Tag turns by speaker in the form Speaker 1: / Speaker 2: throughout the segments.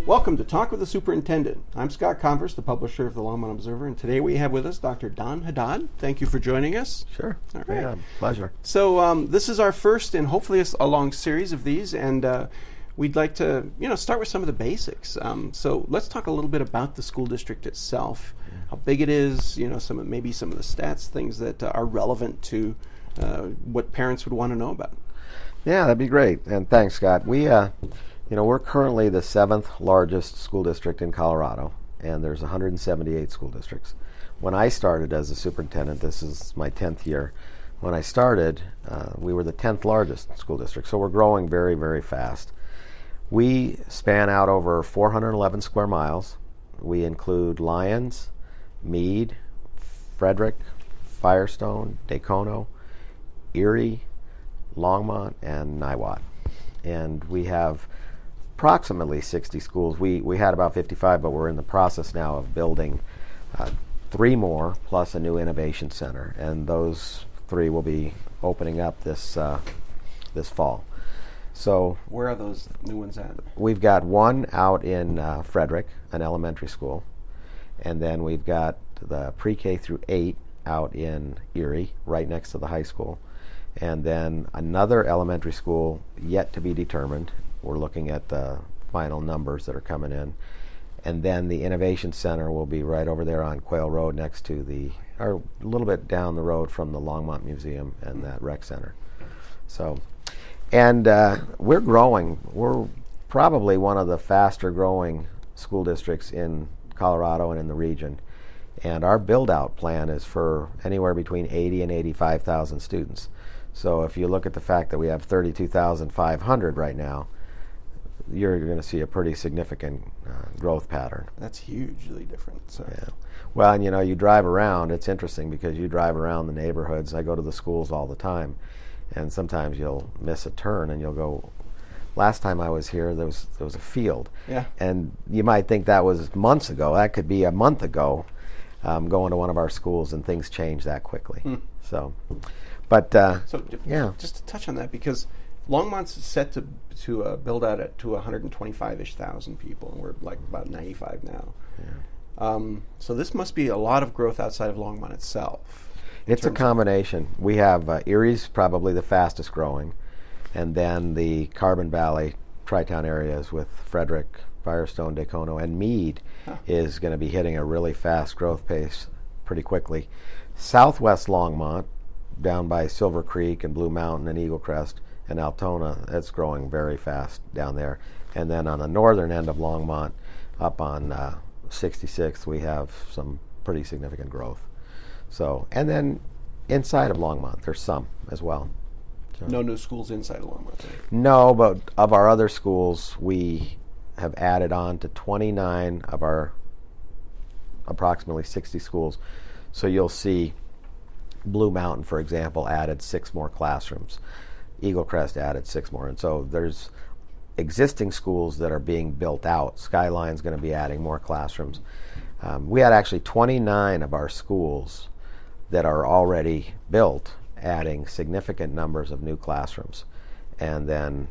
Speaker 1: Welcome to Talk with the Superintendent. I'm Scott Converse, the publisher of the Longmont Observer, and today we have with us Dr. Don Haddad. Thank you for joining us.
Speaker 2: Sure.
Speaker 1: All right.
Speaker 2: Yeah, pleasure.
Speaker 1: So this is our first in hopefully a long series of these, and we'd like to start with some of the basics. So let's talk a little bit about the school district itself, how big it is, some of the stats, things that are relevant to what parents would want to know about.
Speaker 2: Yeah, that'd be great. And thanks, Scott. We're currently the 7th largest school district in Colorado, and there's 178 school districts. When I started as a superintendent, this is my 10th year, when I started, we were the 10th largest school district, so we're growing very, very fast. We span out over 411 square miles. We include Lyons, Meade, Frederick, Firestone, Dacono, Erie, Longmont, and Niwot. And we have approximately 60 schools. We had about 55, but we're in the process now of building 3 more, plus a new innovation center, and those 3 will be opening up this fall. So
Speaker 1: where are those new ones at?
Speaker 2: We've got one out in Frederick, an elementary school, and then we've got the pre-K through 8 out in Erie, right next to the high school, and then another elementary school yet to be determined. We're looking at the final numbers that are coming in. And then the Innovation Center will be right over there on Quail Road next to or a little bit down the road from the Longmont Museum and that rec center. So, and we're growing. We're probably one of the faster growing school districts in Colorado and in the region. And our build-out plan is for anywhere between 80 and 85,000 students. So if you look at the fact that we have 32,500 right now, you're going to see a pretty significant growth pattern.
Speaker 1: That's hugely different. So.
Speaker 2: Yeah. Well, and you drive around. It's interesting because you drive around the neighborhoods. I go to the schools all the time, and sometimes you'll miss a turn and you'll go, last time I was here, there was a field.
Speaker 1: Yeah.
Speaker 2: And you might think that was months ago. That could be a month ago, going to one of our schools, and things change that quickly. So, but yeah.
Speaker 1: Just to touch on that, because Longmont's set to build out to 125-ish thousand people, and we're like about 95 now.
Speaker 2: Yeah.
Speaker 1: So this must be a lot of growth outside of Longmont itself.
Speaker 2: It's a combination. We have Erie's probably the fastest growing, and then the Carbon Valley Tri-Town areas with Frederick, Firestone, Dacono, and Meade is going to be hitting a really fast growth pace pretty quickly. Southwest Longmont, down by Silver Creek and Blue Mountain and Eagle Crest, and Altona, it's growing very fast down there. And then on the northern end of Longmont, up on 66th, we have some pretty significant growth. So, and then inside of Longmont, there's some as well. So.
Speaker 1: No new schools inside of Longmont? Right?
Speaker 2: No, but of our other schools, we have added on to 29 of our approximately 60 schools. So you'll see Blue Mountain, for example, added 6 more classrooms. Eagle Crest added 6 more. And so there's existing schools that are being built out. Skyline's going to be adding more classrooms. We had actually 29 of our schools that are already built, adding significant numbers of new classrooms. And then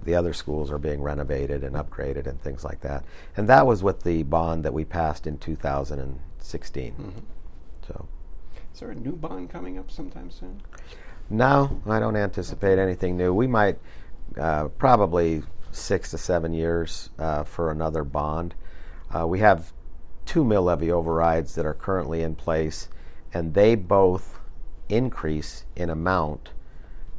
Speaker 2: the other schools are being renovated and upgraded and things like that. And that was with the bond that we passed in 2016. So,
Speaker 1: is there a new bond coming up sometime soon?
Speaker 2: No, I don't anticipate anything new. We might probably 6 to 7 years for another bond. We have 2 mill levy overrides that are currently in place, and they both increase in amount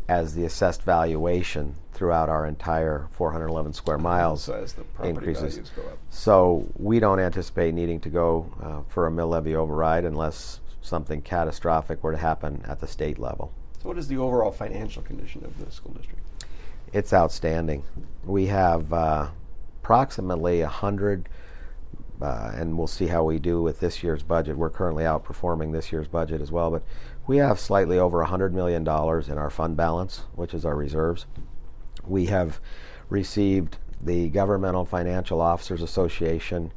Speaker 2: as the assessed valuation throughout our entire 411 square miles
Speaker 1: so as the property
Speaker 2: increases.
Speaker 1: Values go up.
Speaker 2: So we don't anticipate needing to go for a mill levy override unless something catastrophic were to happen at the state level.
Speaker 1: So what is the overall financial condition of the school district?
Speaker 2: It's outstanding. We have approximately 100, and we'll see how we do with this year's budget. We're currently outperforming this year's budget as well, but we have slightly over $100 million in our fund balance, which is our reserves. We have received the Governmental Financial Officers Association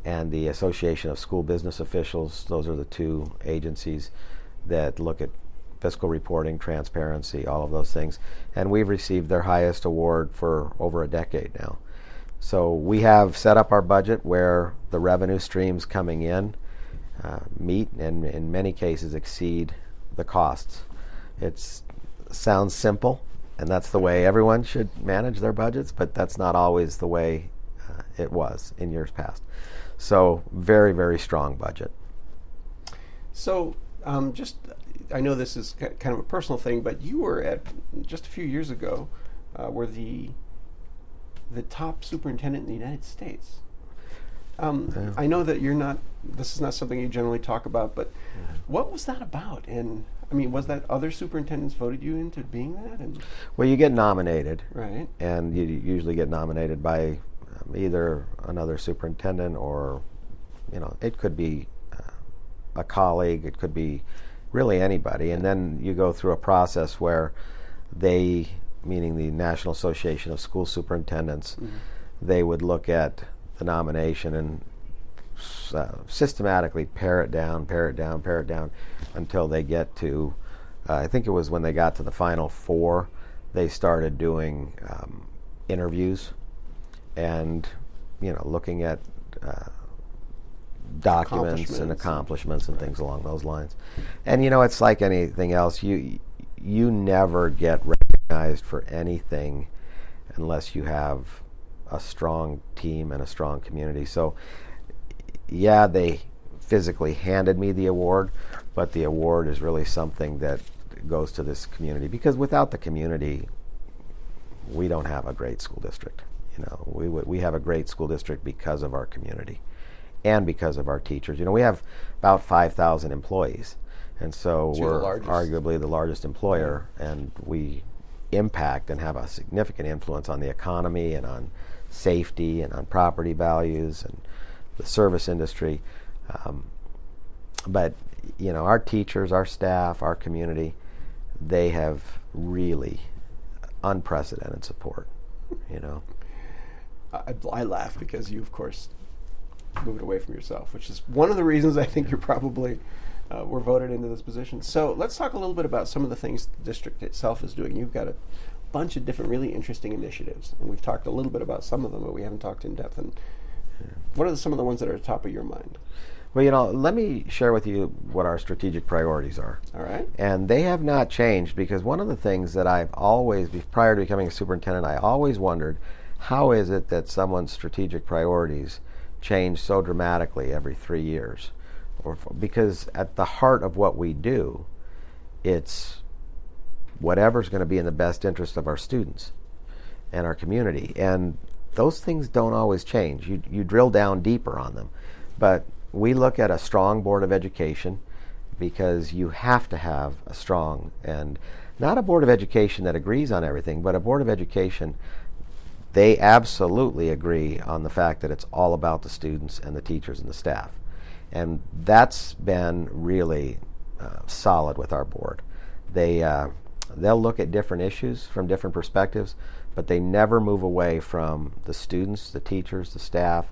Speaker 2: and the Association of School Business Officials. Those are the 2 agencies that look at fiscal reporting, transparency, all of those things. And we've received their highest award for over a decade now. So we have set up our budget where the revenue streams coming in meet and in many cases exceed the costs. It sounds simple, and that's the way everyone should manage their budgets, but that's not always the way it was in years past. So very, very strong budget.
Speaker 1: So I know this is kind of a personal thing, but you were at, just a few years ago, were the top superintendent in the United States. I know that this is not something you generally talk about, but what was that about? And I mean, was that other superintendents voted you into being that? And
Speaker 2: well, you get nominated,
Speaker 1: right?
Speaker 2: And you usually get nominated by either another superintendent or, it could be a colleague, it could be really anybody, and then you go through a process where they, meaning the National Association of School Superintendents, they would look at the nomination and systematically pare it down until they get to, I think it was when they got to the final 4, they started doing interviews and, looking at documents and accomplishments and things along those lines. And it's like anything else, you never get recognized for anything unless you have a strong team and a strong community. So yeah, they physically handed me the award, but the award is really something that goes to this community, because without the community we don't have a great school district. We have a great school district because of our community and because of our teachers. We have about 5,000 employees, and so we're arguably the largest employer, and we impact and have a significant influence on the economy and on safety and on property values and the service industry. But our teachers, our staff, our community, they have really unprecedented support.
Speaker 1: I laugh because you, of course, moved away from yourself, which is one of the reasons I think you're probably were voted into this position. So let's talk a little bit about some of the things the district itself is doing. You've got a bunch of different really interesting initiatives, and we've talked a little bit about some of them, but we haven't talked in depth. And what are some of the ones that are at the top of your mind?
Speaker 2: Well, let me share with you what our strategic priorities are.
Speaker 1: All right.
Speaker 2: And they have not changed, because one of the things that I've always, prior to becoming a superintendent, I always wondered, how is it that someone's strategic priorities change so dramatically every 3 years? Because at the heart of what we do, it's whatever's going to be in the best interest of our students and our community. And those things don't always change. You drill down deeper on them. But we look at a strong Board of Education, because you have to have a strong, and not a Board of Education that agrees on everything, but a Board of Education, they absolutely agree on the fact that it's all about the students and the teachers and the staff. And that's been really solid with our board. They'll look at different issues from different perspectives, but they never move away from the students, the teachers, the staff.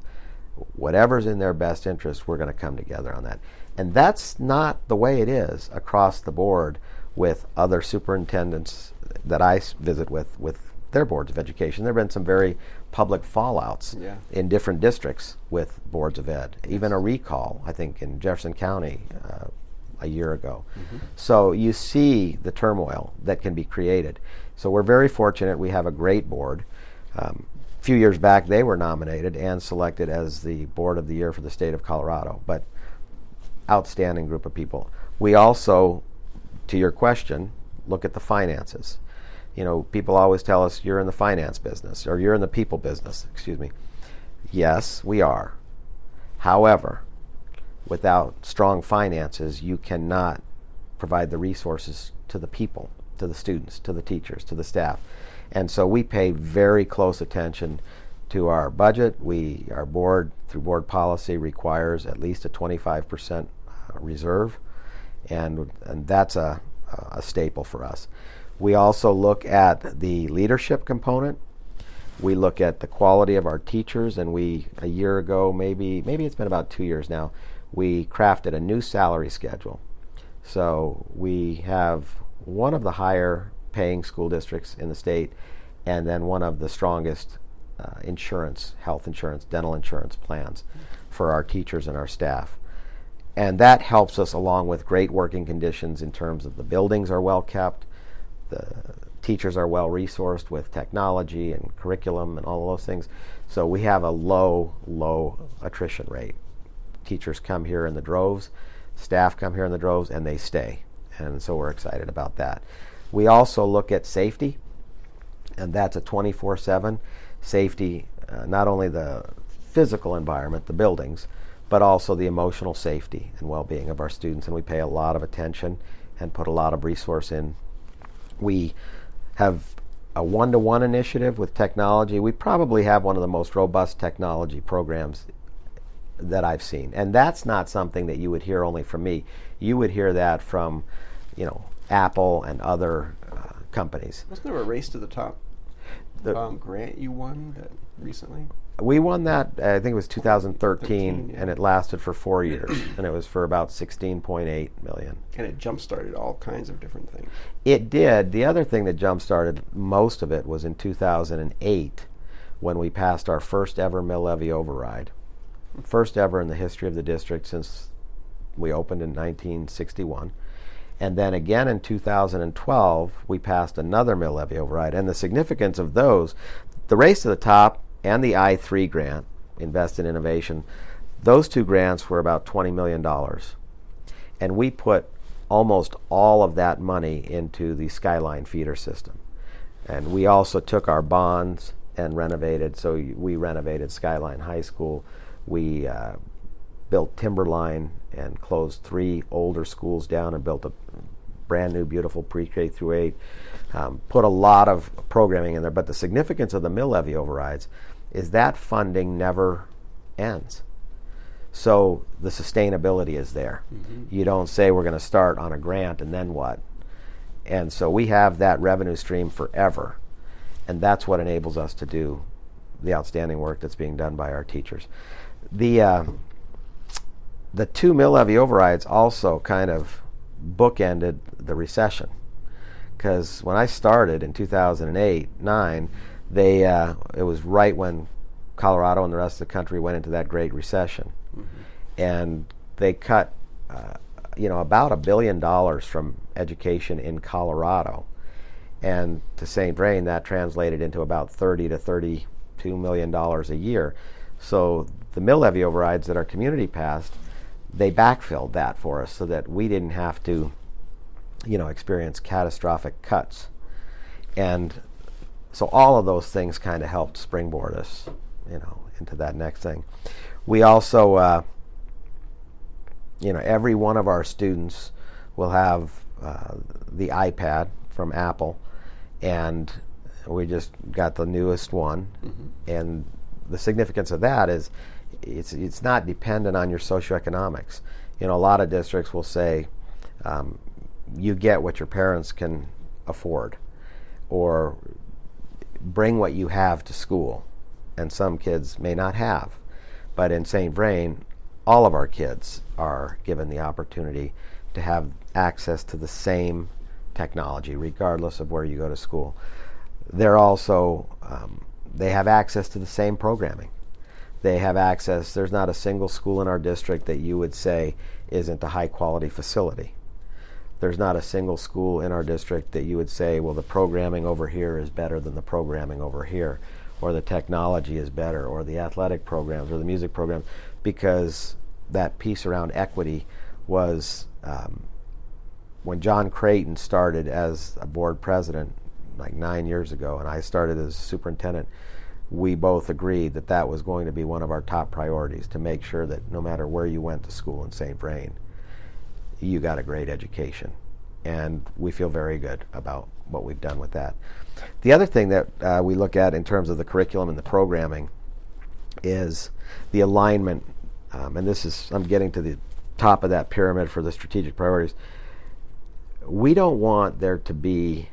Speaker 2: Whatever's in their best interest, we're going to come together on that. And that's not the way it is across the board with other superintendents that I visit with their boards of education. There have been some very public fallouts in different districts with boards of ed. Even a recall, I think, in Jefferson County a year ago. So you see the turmoil that can be created. So we're very fortunate. We have a great board. A few years back, they were nominated and selected as the Board of the Year for the state of Colorado. But outstanding group of people. We also, to your question, look at the finances. People always tell us, you're in the finance business, or you're in the people business, excuse me. Yes, we are. However, without strong finances, you cannot provide the resources to the people, to the students, to the teachers, to the staff. And so we pay very close attention to our budget. Our board, through board policy, requires at least a 25% reserve, and that's a staple for us. We also look at the leadership component. We look at the quality of our teachers, and a year ago, maybe it's been about 2 years now, we crafted a new salary schedule. So we have one of the higher paying school districts in the state, and then one of the strongest insurance, health insurance, dental insurance plans for our teachers and our staff. And that helps us, along with great working conditions in terms of the buildings are well kept, the teachers are well resourced with technology and curriculum and all of those things. So we have a low attrition rate. Teachers come here in the droves, staff come here in the droves, and they stay. And so we're excited about that. We also look at safety, and that's a 24/7 safety, not only the physical environment, the buildings, but also the emotional safety and well-being of our students. And we pay a lot of attention and put a lot of resource in. We have a one-to-one initiative with technology. We probably have one of the most robust technology programs that I've seen. And that's not something that you would hear only from me. You would hear that from, Apple and other companies.
Speaker 1: Wasn't there a race to the top grant you won recently?
Speaker 2: We won that, I think it was 2013, and it lasted for 4 years, and it was for about $16.8 million.
Speaker 1: And it jump-started all kinds of different things.
Speaker 2: It did. The other thing that jump-started most of it was in 2008, when we passed our first ever mill levy override. First ever in the history of the district since we opened in 1961. And then again in 2012, we passed another mill levy override. And the significance of those, the Race to the Top and the I-3 grant, Invest in Innovation, those two grants were about $20 million. And we put almost all of that money into the Skyline feeder system. And we also took our bonds and renovated. So we renovated Skyline High School. We built Timberline and closed 3 older schools down and built a brand new, beautiful pre-K through 8. Put a lot of programming in there. But the significance of the mill levy overrides is that funding never ends. So the sustainability is there. Mm-hmm. You don't say we're going to start on a grant and then what? And so we have that revenue stream forever. And that's what enables us to do the outstanding work that's being done by our teachers. The 2 mill levy overrides also kind of bookended the recession, because when I started in 2008-9, it was right when Colorado and the rest of the country went into that Great Recession. Mm-hmm. And they cut about $1 billion from education in Colorado, and to St. Vrain that translated into about $30 to $32 million a year. So the mill levy overrides that our community passed, they backfilled that for us so that we didn't have to experience catastrophic cuts. And so all of those things kind of helped springboard us into that next thing. We also every one of our students will have the iPad from Apple, and we just got the newest one. Mm-hmm. And the significance of that is it's not dependent on your socioeconomics. A lot of districts will say you get what your parents can afford, or bring what you have to school, and some kids may not have. But in St. Vrain, all of our kids are given the opportunity to have access to the same technology regardless of where you go to school. They're also they have access to the same programming. They have access. There's not a single school in our district that you would say isn't a high quality facility. There's not a single school in our district that you would say, well, the programming over here is better than the programming over here, or the technology is better, or the athletic programs, or the music programs, because that piece around equity was when John Creighton started as a board president like 9 years ago, and I started as superintendent. We both agreed that that was going to be one of our top priorities, to make sure that no matter where you went to school in St. Vrain, you got a great education. And we feel very good about what we've done with that. The other thing that we look at in terms of the curriculum and the programming is the alignment. And this is, I'm getting to the top of that pyramid for the strategic priorities. We don't want there to be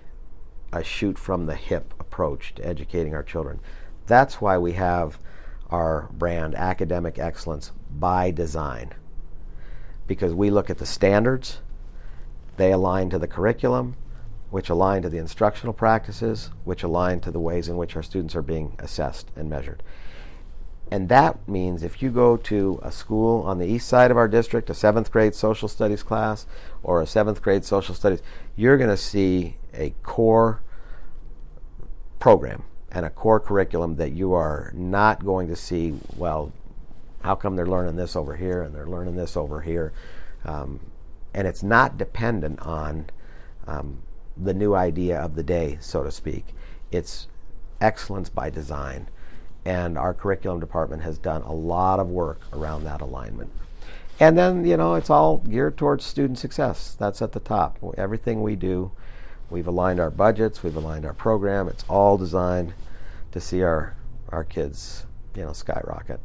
Speaker 2: a shoot from the hip approach to educating our children. That's why we have our brand, Academic Excellence by Design, because we look at the standards, they align to the curriculum, which align to the instructional practices, which align to the ways in which our students are being assessed and measured. And that means if you go to a school on the east side of our district, a 7th grade social studies class or a 7th grade social studies, you're going to see a core program and a core curriculum that you are not going to see, well, how come they're learning this over here and they're learning this over here? And it's not dependent on the new idea of the day, so to speak. It's excellence by design. And our curriculum department has done a lot of work around that alignment. And then, it's all geared towards student success. That's at the top. Everything we do, we've aligned our budgets, we've aligned our program. It's all designed to see our kids, skyrocket.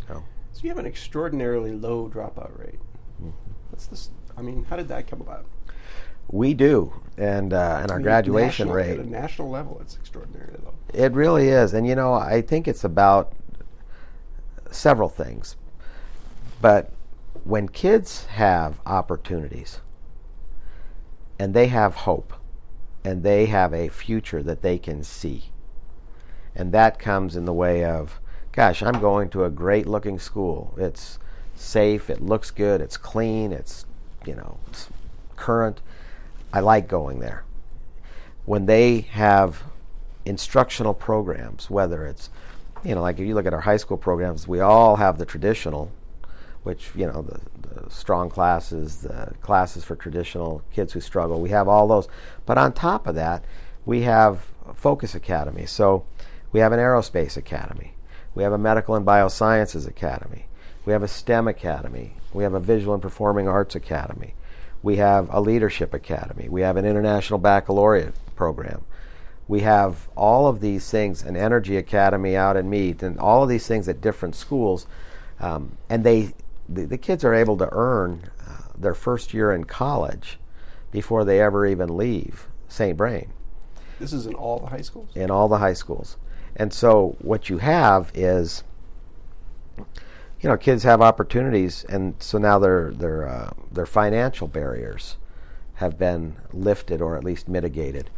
Speaker 1: So you have an extraordinarily low dropout rate.
Speaker 2: Mm-hmm.
Speaker 1: What's this? How did that come about?
Speaker 2: We do, and our graduation rate.
Speaker 1: At a national level, it's extraordinarily low.
Speaker 2: It really is, and I think it's about several things. But when kids have opportunities, and they have hope, and they have a future that they can see, and that comes in the way of, gosh, I'm going to a great-looking school. It's safe, it looks good, it's clean, it's it's current. I like going there. When they have instructional programs, whether it's, like if you look at our high school programs, we all have the traditional, which, the strong classes, the classes for traditional kids who struggle, we have all those. But on top of that, we have focus academies. So we have an aerospace academy. We have a medical and biosciences academy. We have a STEM academy. We have a visual and performing arts academy. We have a leadership academy. We have an international baccalaureate program. We have all of these things, an energy academy out in Mead, and all of these things at different schools. And the kids are able to earn their first year in college before they ever even leave St. Brain.
Speaker 1: This is in all the high schools?
Speaker 2: In all the high schools. And so what you have is, kids have opportunities, and so now their financial barriers have been lifted or at least mitigated.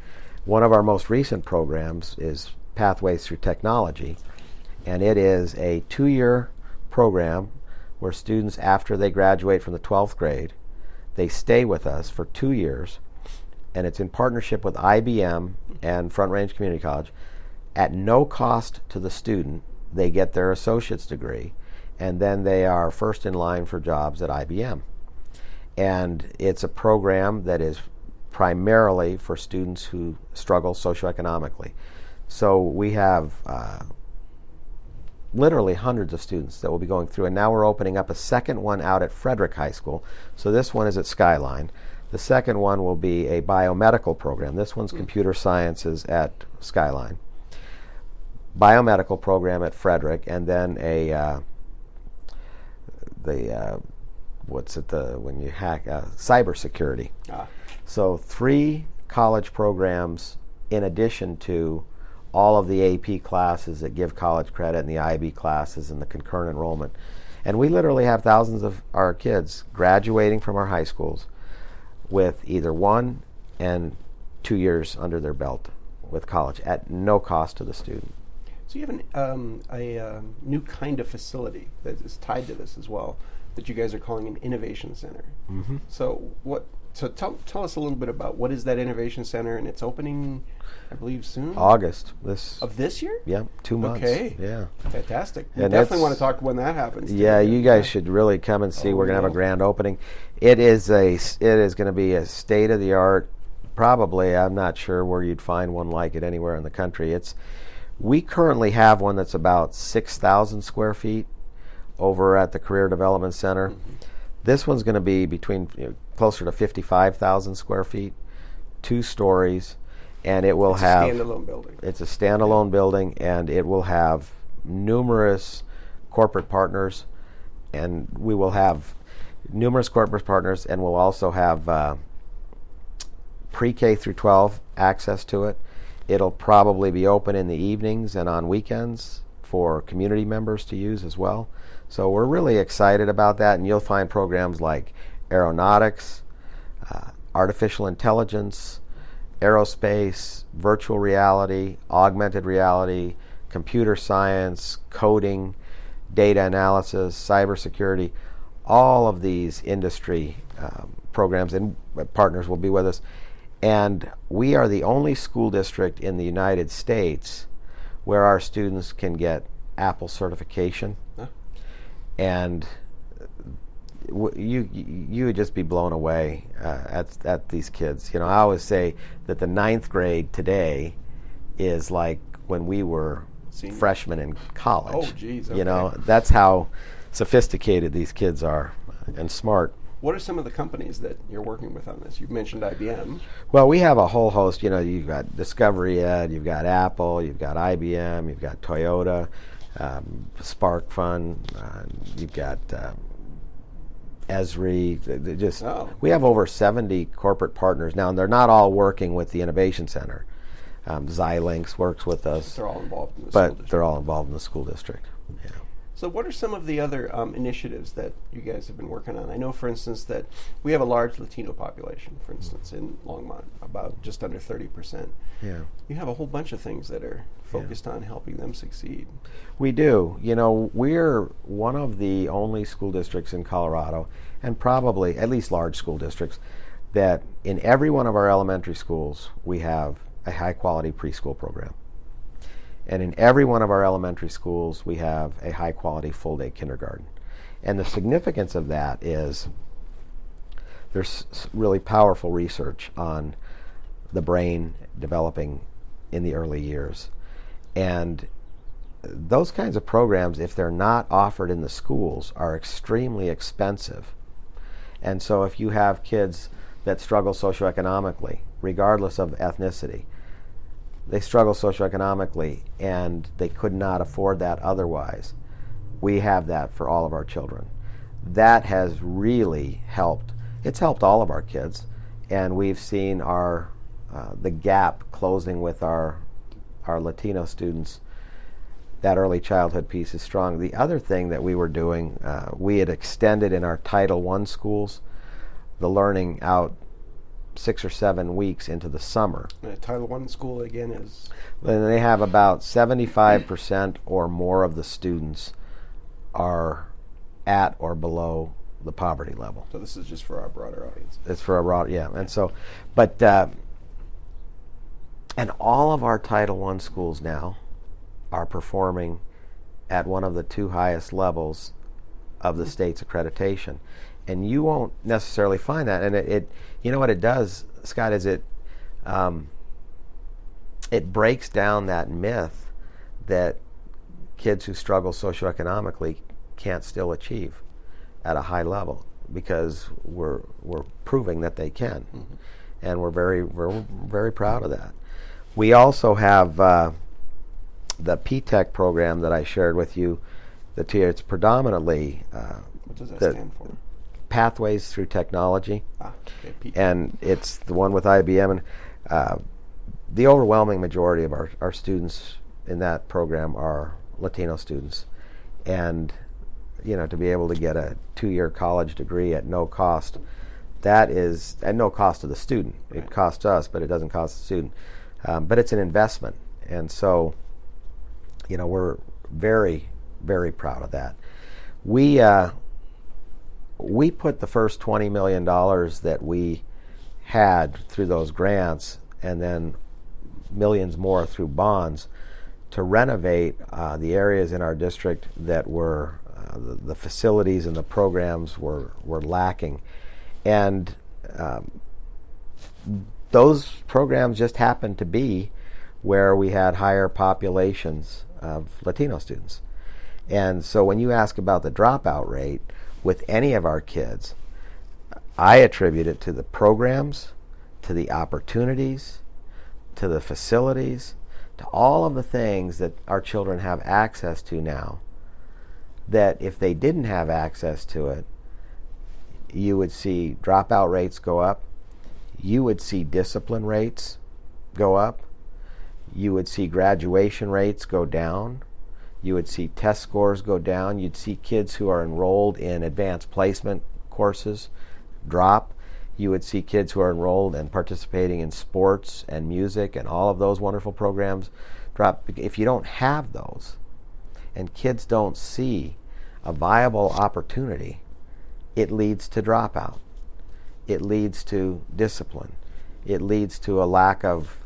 Speaker 2: One of our most recent programs is Pathways Through Technology, and it is a 2-year program where students, after they graduate from the 12th grade, they stay with us for 2 years, and it's in partnership with IBM and Front Range Community College. At no cost to the student, they get their associate's degree, and then they are first in line for jobs at IBM. And it's a program that is primarily for students who struggle socioeconomically. So we have literally hundreds of students that will be going through, and now we're opening up a second one out at Frederick High School. So this one is at Skyline. The second one will be a biomedical program. This one's computer sciences at Skyline. Biomedical program at Frederick, and then when you hack cybersecurity. So 3 college programs in addition to all of the AP classes that give college credit and the IB classes and the concurrent enrollment. And we literally have thousands of our kids graduating from our high schools with either 1 and 2 years under their belt with college at no cost to the student.
Speaker 1: So you have a new kind of facility that is tied to this as well, that you guys are calling an innovation center.
Speaker 2: Mm-hmm.
Speaker 1: So tell us a little bit about what is that innovation center, and it's opening, I believe, soon?
Speaker 2: August
Speaker 1: of this year?
Speaker 2: Yeah, 2 months.
Speaker 1: Okay.
Speaker 2: Yeah.
Speaker 1: Fantastic. We
Speaker 2: And
Speaker 1: definitely want to talk when that happens.
Speaker 2: Yeah, you guys should really come and see. We're going to have a grand opening. It is going to be a state-of-the-art, probably, I'm not sure where you'd find one like it anywhere in the country. We currently have one that's about 6,000 square feet over at the Career Development Center. Mm-hmm. This one's going to be between closer to 55,000 square feet, 2 stories, and it will have...
Speaker 1: It's a standalone building.
Speaker 2: It's a standalone building, and it will have numerous corporate partners, and we will have numerous corporate partners, and we'll also have pre-K through 12 access to it. It'll probably be open in the evenings and on weekends for community members to use as well. So we're really excited about that, and you'll find programs like aeronautics, artificial intelligence, aerospace, virtual reality, augmented reality, computer science, coding, data analysis, cybersecurity. All of these industry programs and partners will be with us. And we are the only school district in the United States where our students can get Apple certification.
Speaker 1: Huh?
Speaker 2: And you would just be blown away at these kids. You know, I always say that the 9th grade today is like when we were
Speaker 1: Senior.
Speaker 2: freshmen in college.
Speaker 1: Oh, geez. Okay.
Speaker 2: You know, that's how sophisticated these kids are and smart.
Speaker 1: What are some of the companies that you're working with on this? You've mentioned IBM.
Speaker 2: Well, we have a whole host. You know, you've got Discovery Ed, you've got Apple, you've got IBM, you've got Toyota, Spark Fund, you've got Esri. We have over 70 corporate partners now, and they're not all working with the Innovation Center. Xilinx works with us.
Speaker 1: They're all involved in the school district.
Speaker 2: They're all involved in the school district. Yeah.
Speaker 1: So what are some of the other initiatives that you guys have been working on? I know, for instance, that we have a large Latino population, for instance, in Longmont, about just under 30%.
Speaker 2: Yeah.
Speaker 1: You have a whole bunch of things that are focused on helping them succeed.
Speaker 2: We do. You know, we're one of the only school districts in Colorado, and probably at least large school districts, that in every one of our elementary schools we have a high-quality preschool program. And in every one of our elementary schools, we have a high-quality full-day kindergarten. And the significance of that is there's really powerful research on the brain developing in the early years. And those kinds of programs, if they're not offered in the schools, are extremely expensive. And so if you have kids that struggle socioeconomically, regardless of ethnicity, they struggle socioeconomically and they could not afford that otherwise. We have that for all of our children. That has really helped. It's helped all of our kids, and we've seen our the gap closing with our Latino students. That early childhood piece is strong. The other thing that we were doing, we had extended in our Title I schools the learning out 6 or 7 weeks into the summer.
Speaker 1: Title I school, again, is?
Speaker 2: And they have about 75% or more of the students are at or below the poverty level.
Speaker 1: So this is just for our broader audience.
Speaker 2: It's for a broad, yeah. And so, but, and all of our Title I schools now are performing at one of the 2 highest levels of the state's accreditation. And you won't necessarily find that. And it you know what it does, Scott, is it breaks down that myth that kids who struggle socioeconomically can't still achieve at a high level, because we're proving that they can. Mm-hmm. And we're very proud of that. We also have the P-TECH program that I shared with you. It's predominantly
Speaker 1: what does that stand for?
Speaker 2: Pathways Through Technology.
Speaker 1: Okay,
Speaker 2: and it's the one with IBM. And the overwhelming majority of our students in that program are Latino students. And, you know, to be able to get a 2-year college degree at no cost, that is at no cost to the student. Right. It costs us, but it doesn't cost the student. But it's an investment. And so, you know, we're very, very proud of that. We put the first $20 million that we had through those grants, and then millions more through bonds, to renovate the areas in our district that were the facilities and the programs were lacking. And those programs just happened to be where we had higher populations of Latino students. And so when you ask about the dropout rate with any of our kids, I attribute it to the programs, to the opportunities, to the facilities, to all of the things that our children have access to now, that if they didn't have access to it, you would see dropout rates go up, you would see discipline rates go up, you would see graduation rates go down, you would see test scores go down, you'd see kids who are enrolled in advanced placement courses drop, you would see kids who are enrolled and participating in sports and music and all of those wonderful programs drop. If you don't have those, and kids don't see a viable opportunity, it leads to dropout. It leads to discipline. It leads to a lack of,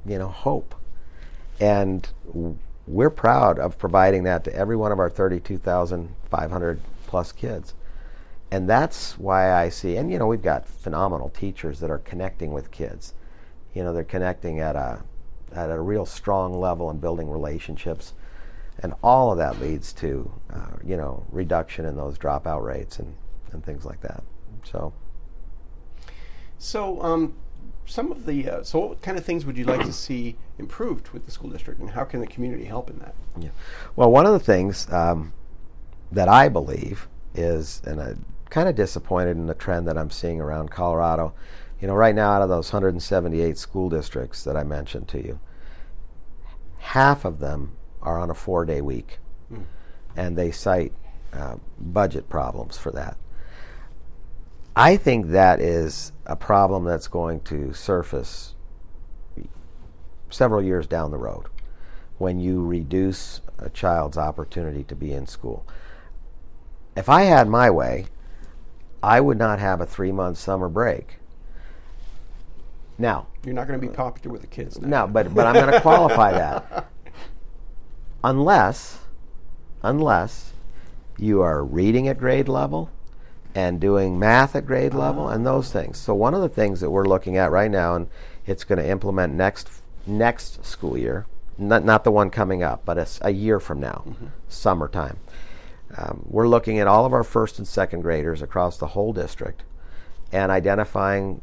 Speaker 2: hope. And we're proud of providing that to every one of our 32,500 plus kids. And that's why I see, and we've got phenomenal teachers that are connecting with kids. They're connecting at a real strong level and building relationships. And all of that leads to, reduction in those dropout rates and things like that. So
Speaker 1: some of the so what kind of things would you like to see improved with the school district, and how can the community help in that?
Speaker 2: Yeah. Well, one of the things that I believe is, and I'm kind of disappointed in the trend that I'm seeing around Colorado. Right now, out of those 178 school districts that I mentioned to you, half of them are on a 4-day week, and they cite budget problems for that. I think that is a problem that's going to surface several years down the road when you reduce a child's opportunity to be in school. If I had my way, I would not have a 3-month summer break. Now,
Speaker 1: you're not going to be popular with the kids now.
Speaker 2: No, but I'm going to qualify that. Unless you are reading at grade level and doing math at grade level and those things. So one of the things that we're looking at right now, and it's going to implement next school year, not the one coming up, but a year from now, summertime. We're looking at all of our first and second graders across the whole district and identifying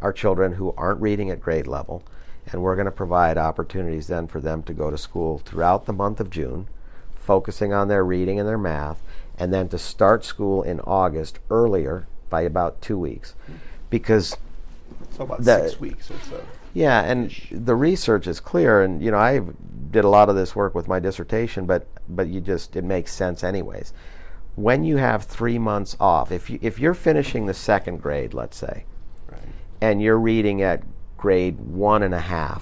Speaker 2: our children who aren't reading at grade level, and we're going to provide opportunities then for them to go to school throughout the month of June, focusing on their reading and their math, and then to start school in August earlier by about 2 weeks. Because
Speaker 1: so about 6 weeks or so.
Speaker 2: Yeah, and the research is clear, and I did a lot of this work with my dissertation, but it makes sense anyways. When you have 3 months off, if you're finishing the second grade, let's say, right, and you're reading at grade 1.5,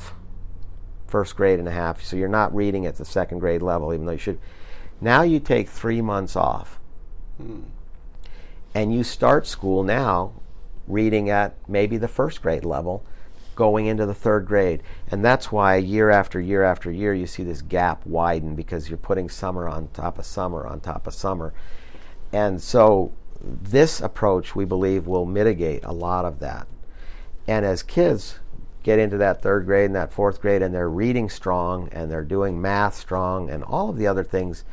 Speaker 2: first grade and a half, so you're not reading at the second grade level, even though you should. Now you take 3 months off, and you start school now reading at maybe the first grade level, going into the third grade. And that's why year after year after year you see this gap widen, because you're putting summer on top of summer on top of summer. And so this approach, we believe, will mitigate a lot of that. And as kids get into that third grade and that fourth grade, and they're reading strong and they're doing math strong and all of the other things,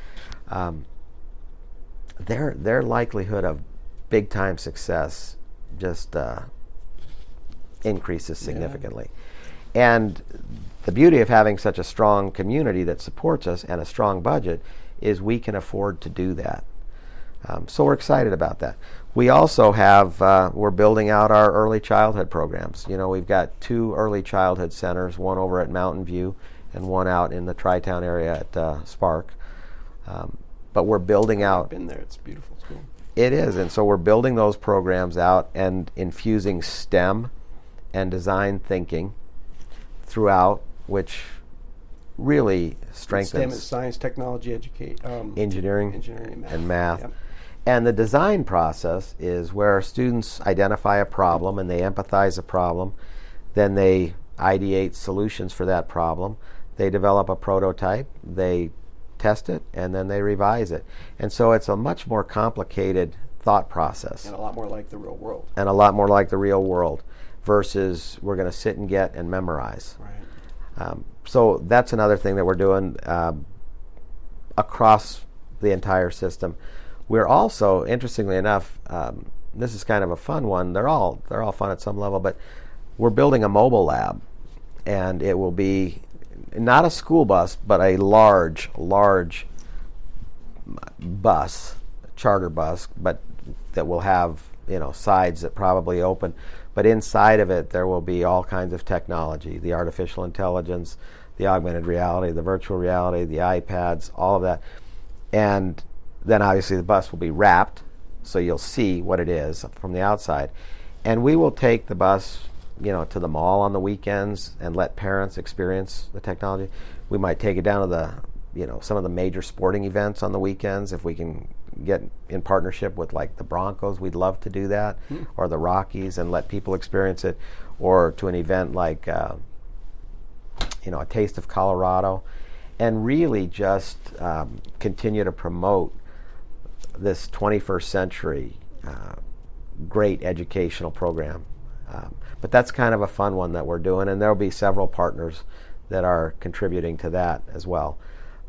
Speaker 2: their likelihood of big time success just increases significantly. Yeah. And the beauty of having such a strong community that supports us and a strong budget is we can afford to do that. So we're excited about that. We also have, we're building out our early childhood programs. We've got 2 early childhood centers, one over at Mountain View and one out in the Tri-Town area at Spark. But we're building out.
Speaker 1: I've been there. It's a beautiful school.
Speaker 2: It is, and so we're building those programs out and infusing STEM and design thinking throughout, which really strengthens
Speaker 1: STEM is science, technology,
Speaker 2: engineering and math.
Speaker 1: Yep.
Speaker 2: And the design process is where students identify a problem and they empathize a problem, then they ideate solutions for that problem, they develop a prototype, they test it, and then they revise it. And so it's a much more complicated thought process.
Speaker 1: And a lot more like the real world.
Speaker 2: Versus we're going to sit and get and memorize.
Speaker 1: Right.
Speaker 2: So that's another thing that we're doing across the entire system. We're also, interestingly enough, this is kind of a fun one. They're all fun at some level, but we're building a mobile lab, and it will be not a school bus, but a large bus, charter bus, but that will have sides that probably open. But inside of it, there will be all kinds of technology, the artificial intelligence, the augmented reality, the virtual reality, the iPads, all of that. And then obviously the bus will be wrapped, so you'll see what it is from the outside. And we will take the bus, to the mall on the weekends and let parents experience the technology. We might take it down to some of the major sporting events on the weekends. If we can get in partnership with like the Broncos, we'd love to do that, or the Rockies, and let people experience it, or to an event like, a Taste of Colorado, and really just continue to promote this 21st century great educational program. But that's kind of a fun one that we're doing, and there will be several partners that are contributing to that as well.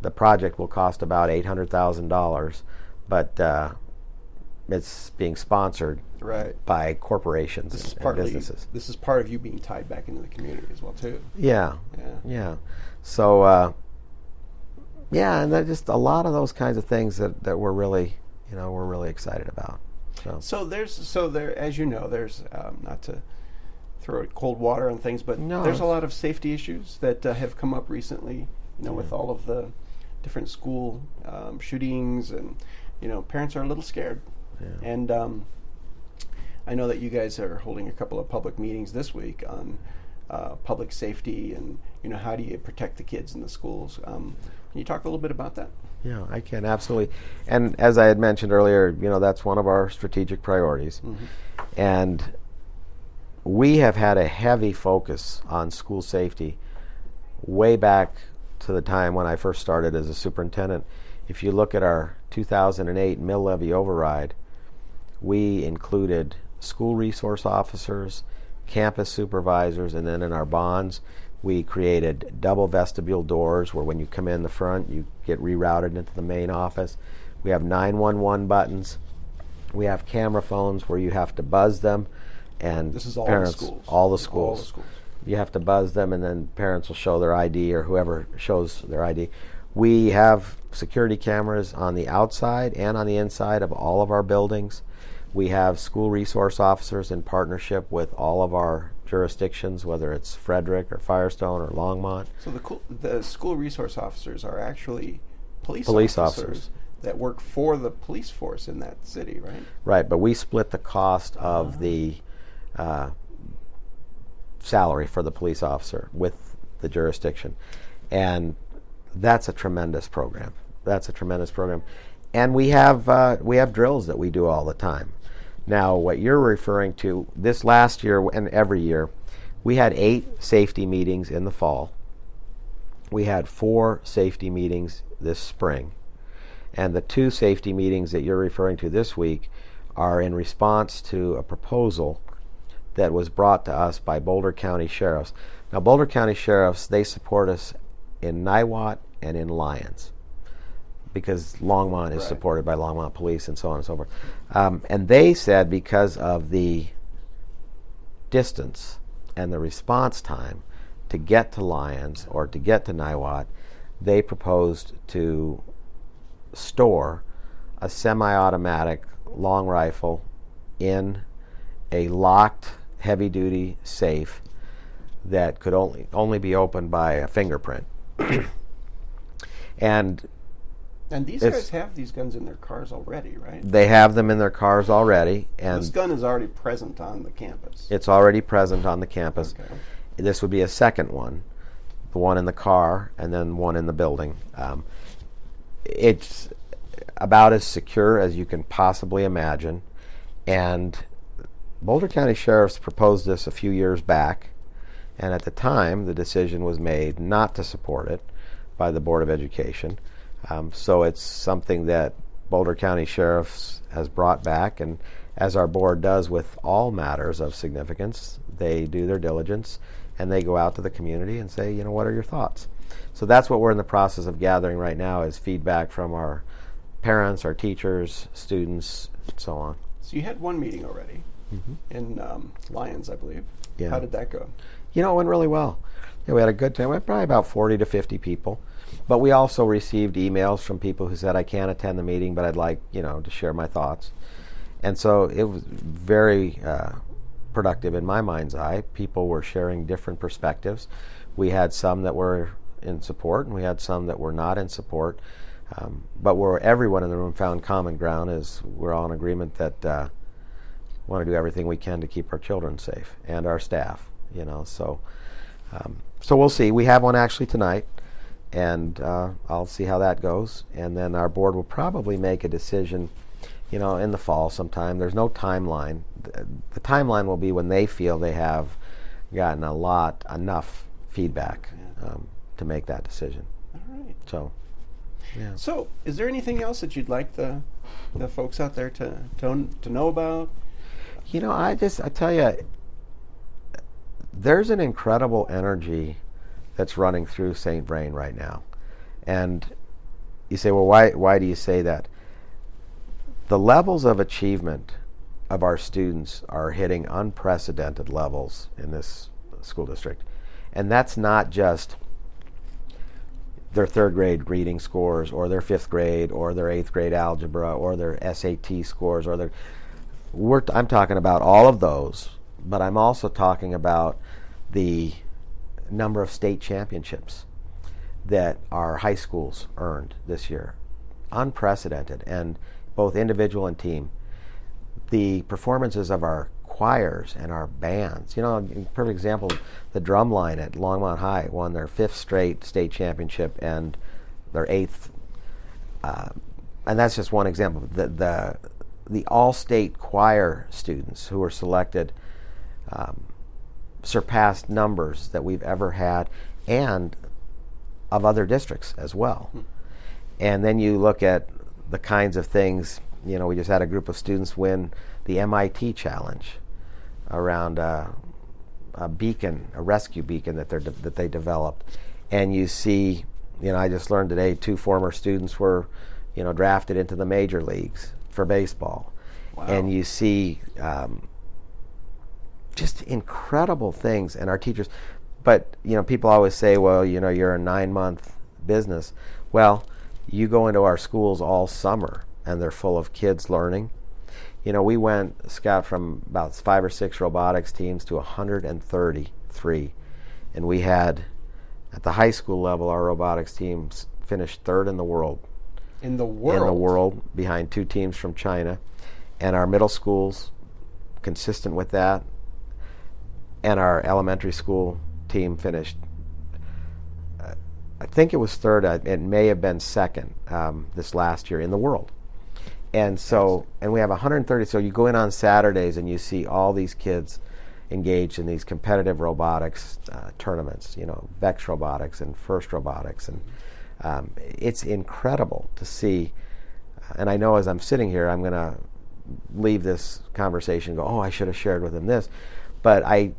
Speaker 2: The project will cost about $800,000, but it's being sponsored by corporations and businesses.
Speaker 1: This is part of you being tied back into the community as well, too.
Speaker 2: Yeah. So, and there's just a lot of those kinds of things that we're really, we're really excited about.
Speaker 1: So there's as you know, there's not to throw cold water on things, but there's a lot of safety issues that have come up recently. With all of the different school shootings, and parents are a little scared.
Speaker 2: Yeah.
Speaker 1: And I know that you guys are holding a couple of public meetings this week on public safety and how do you protect the kids in the schools. Can you talk a little bit about that?
Speaker 2: Yeah, I can, absolutely. And as I had mentioned earlier, that's one of our strategic priorities. Mm-hmm. And we have had a heavy focus on school safety way back to the time when I first started as a superintendent. If you look at our 2008 mill levy override, we included school resource officers, campus supervisors, and then in our bonds, we created double vestibule doors where when you come in the front, you get rerouted into the main office. We have 911 buttons. We have camera phones where you have to buzz them, and
Speaker 1: this is all
Speaker 2: parents,
Speaker 1: the schools.
Speaker 2: All the schools. You have to buzz them, and then parents will show their ID, or whoever shows their ID. We have security cameras on the outside and on the inside of all of our buildings. We have school resource officers in partnership with all of our jurisdictions, whether it's Frederick or Firestone or Longmont.
Speaker 1: So the school resource officers are actually police officers that work for the police force in that city, right?
Speaker 2: Right, but we split the cost of the salary for the police officer with the jurisdiction. And that's a tremendous program. And we have drills that we do all the time. Now, what you're referring to, this last year and every year, we had 8 safety meetings in the fall. We had 4 safety meetings this spring. And the 2 safety meetings that you're referring to this week are in response to a proposal that was brought to us by Boulder County Sheriffs. Now, Boulder County Sheriffs, they support us in Niwot and in Lyons, because Longmont is supported by Longmont Police and so on and so forth. And they said because of the distance and the response time to get to Lyons or to get to Niwot, they proposed to store a semi-automatic long rifle in a locked heavy-duty safe that could only be opened by a fingerprint. And
Speaker 1: these guys have these guns in their cars already, right?
Speaker 2: They have them in their cars already. And
Speaker 1: this gun is already present on the campus.
Speaker 2: It's already present on the campus.
Speaker 1: Okay.
Speaker 2: This would be a second one, the one in the car and then one in the building. It's about as secure as you can possibly imagine. And Boulder County Sheriffs proposed this a few years back. And at the time, the decision was made not to support it by the Board of Education. So it's something that Boulder County Sheriffs has brought back, and as our board does with all matters of significance, they do their diligence and they go out to the community and say, what are your thoughts? So that's what we're in the process of gathering right now, is feedback from our parents, our teachers, students, and so on.
Speaker 1: So you had one meeting already in Lyons, I believe.
Speaker 2: Yeah.
Speaker 1: How did that go?
Speaker 2: It went really well. We had a good time. We had probably about 40 to 50 people. But we also received emails from people who said, I can't attend the meeting, but I'd like, to share my thoughts. And so it was very productive in my mind's eye. People were sharing different perspectives. We had some that were in support, and we had some that were not in support. But where everyone in the room found common ground is we're all in agreement that want to do everything we can to keep our children safe and our staff. So we'll see. We have one actually tonight, and I'll see how that goes. And then our board will probably make a decision, in the fall sometime. There's no timeline. The timeline will be when they feel they have gotten enough feedback to make that decision.
Speaker 1: All right.
Speaker 2: So, yeah.
Speaker 1: So, is there anything else that you'd like the folks out there to know about?
Speaker 2: I tell you, there's an incredible energy that's running through St. Vrain right now. And you say, well, why do you say that? The levels of achievement of our students are hitting unprecedented levels in this school district. And that's not just their third grade reading scores, or their fifth grade, or their eighth grade algebra, or their SAT scores, or I'm talking about all of those, but I'm also talking about the number of state championships that our high schools earned this year. Unprecedented, and both individual and team. The performances of our choirs and our bands. Perfect example, the drum line at Longmont High won their 5th straight state championship and their 8th. And that's just one example. The all-state choir students who were selected surpassed numbers that we've ever had, and of other districts as well. And then you look at the kinds of things, we just had a group of students win the MIT challenge around a rescue beacon that they developed. And you see, I just learned today 2 former students were, drafted into the major leagues for baseball.
Speaker 1: Wow.
Speaker 2: And you see just incredible things, and our teachers. But people always say, well, you're a 9-month business. Well, you go into our schools all summer, and they're full of kids learning. We went, Scott, from about 5 or 6 robotics teams to 133, and we had, at the high school level, our robotics teams finished 3rd in the world.
Speaker 1: In the world?
Speaker 2: In the world, behind 2 teams from China. And our middle schools, consistent with that, and our elementary school team finished, I think it was 3rd, it may have been 2nd this last year in the world. And so, and we have 130, so you go in on Saturdays and you see all these kids engaged in these competitive robotics tournaments, VEX robotics and FIRST robotics, and it's incredible to see. And I know as I'm sitting here, I'm going to leave this conversation and go, oh, I should have shared with them this. But I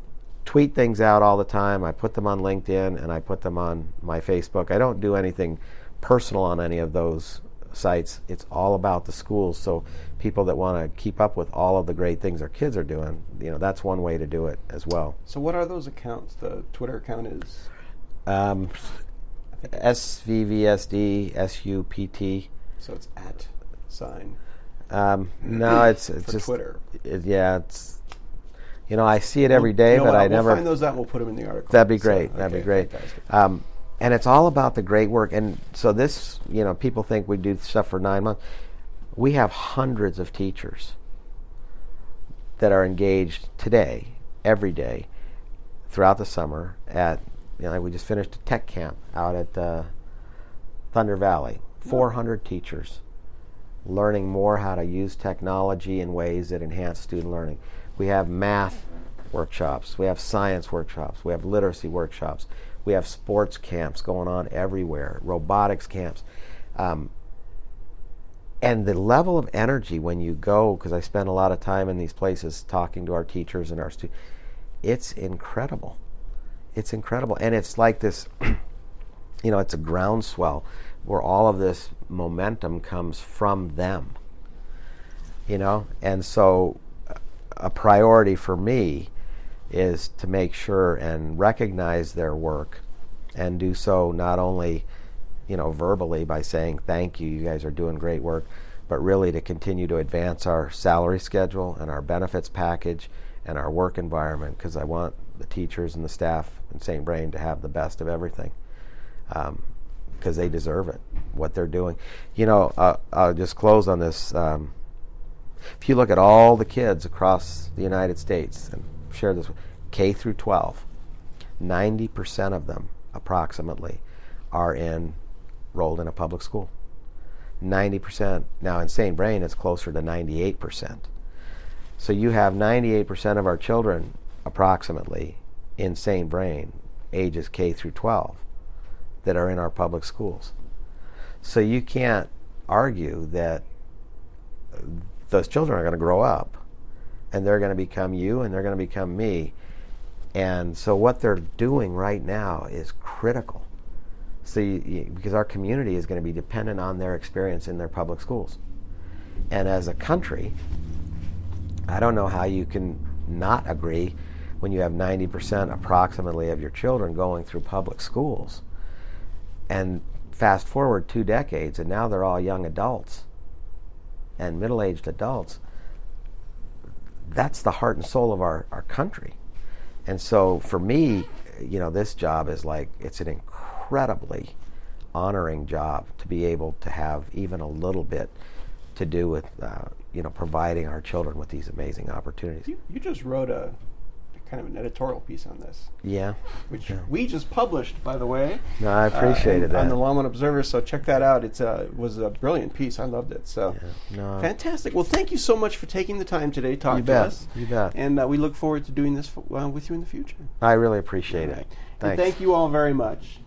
Speaker 2: tweet things out all the time. I put them on LinkedIn and I put them on my Facebook. I don't do anything personal on any of those sites. It's all about the schools. So people that want to keep up with all of the great things our kids are doing, that's one way to do it as well.
Speaker 1: So what are those accounts? The Twitter account is?
Speaker 2: SVVSD, SUPT.
Speaker 1: So it's at sign.
Speaker 2: No, it's
Speaker 1: for
Speaker 2: just
Speaker 1: Twitter.
Speaker 2: It's I see it every day, but I never.
Speaker 1: We'll find those out. We'll put them in the article.
Speaker 2: That'd be great. That'd be great.
Speaker 1: Fantastic.
Speaker 2: And it's all about the great work. And so this, people think we do stuff for 9 months. We have hundreds of teachers that are engaged today, every day, throughout the summer at, we just finished a tech camp out at Thunder Valley. 400 teachers learning more how to use technology in ways that enhance student learning. We have math workshops. We have science workshops. We have literacy workshops. We have sports camps going on everywhere, robotics camps. And the level of energy when you go, because I spend a lot of time in these places talking to our teachers and our students, it's incredible. It's incredible. And it's like this, it's a groundswell where all of this momentum comes from them. And so a priority for me is to make sure and recognize their work, and do so not only, verbally by saying thank you, you guys are doing great work, but really to continue to advance our salary schedule and our benefits package and our work environment, because I want the teachers and the staff in St. Vrain to have the best of everything, because they deserve it, what they're doing. I'll just close on this. If you look at all the kids across the United States, and share this, K through 12, 90% of them, approximately, are enrolled in a public school. 90%. Now in St. Vrain, it's closer to 98%. So you have 98% of our children, approximately, in St. Vrain, ages K through 12, that are in our public schools. So you can't argue that those children are going to grow up and they're going to become you and they're going to become me. And so what they're doing right now is critical. So because our community is going to be dependent on their experience in their public schools. And as a country, I don't know how you can not agree when you have 90% approximately of your children going through public schools. And fast forward 2 decades, and now they're all young adults and middle-aged adults. That's the heart and soul of our country. And so for me, this job is it's an incredibly honoring job to be able to have even a little bit to do with, providing our children with these amazing opportunities.
Speaker 1: You just wrote a kind of an editorial piece on this.
Speaker 2: Yeah.
Speaker 1: Which we just published, by the way.
Speaker 2: No, I appreciated that.
Speaker 1: On the Longmont Observer, so check that out. It was a brilliant piece. I loved it. So fantastic. Well, thank you so much for taking the time today to talk to us.
Speaker 2: You bet.
Speaker 1: And we look forward to doing this with you in the future.
Speaker 2: I really appreciate it.
Speaker 1: And thank you all very much.